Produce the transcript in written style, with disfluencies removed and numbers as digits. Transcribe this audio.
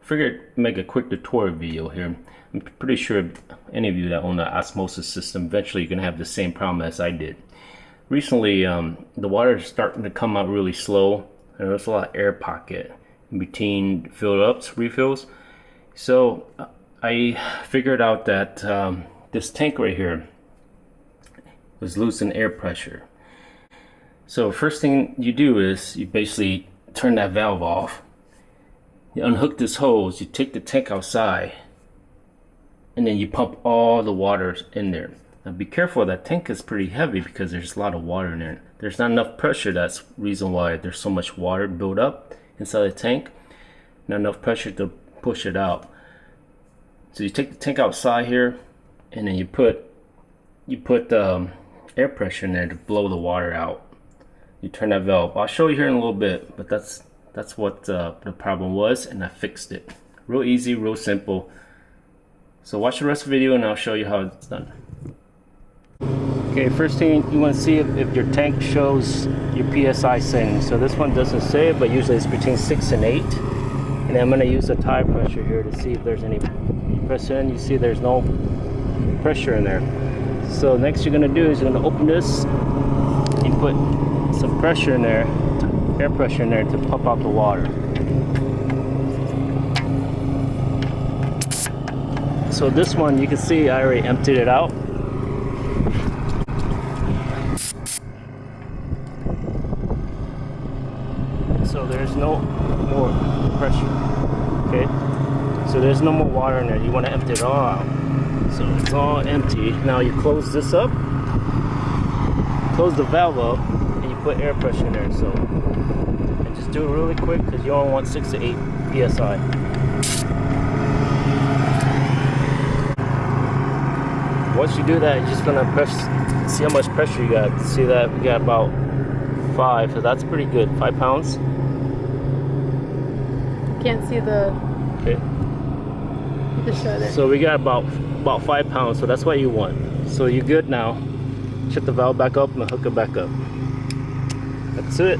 figured make a quick tutorial video here. I'm pretty sure any of you that own an osmosis system, eventually you're gonna have the same problem as I did. Recently, the water is starting to come out really slow, and there's a lot of air pocket in between fill ups, refills. So I figured out that this tank right here was losing air pressure. So first thing you do is you basically turn that valve off. You unhook this hose, you take the tank outside, and then you pump all the water in there. Now be careful, that tank is pretty heavy because there's a lot of water in there. There's not enough pressure, that's the reason why there's so much water built up inside the tank. Not enough pressure to push it out. So you take the tank outside here, and then you put air pressure in there to blow the water out. You turn that valve. I'll show you here in a little bit, but that's what the problem was, and I fixed it. Real easy, real simple. So watch the rest of the video and I'll show you how it's done. Okay, first thing you want to see if your tank shows your PSI setting. So this one doesn't say it, but usually it's between 6 and 8. And I'm going to use a tire pressure here to see if there's any pressure in. You see there's no pressure in there. So next you're going to do is you're going to open this and put some pressure in there, air pressure in there to pump out the water. So this one, you can see I already emptied it out. So there's no more pressure, okay? So there's no more water in there. You want to empty it all out. So it's all empty. Now you close this up, close the valve up, put air pressure in there. So and just do it really quick because you only want 6 to 8 psi. Once you do that, you're just gonna see how much pressure you got. See that we got about 5, so that's pretty good. 5 pounds. Can't see the. Okay. You can show it. So we got about 5 pounds. So that's what you want. So you're good now. Shut the valve back up and hook it back up. That's it.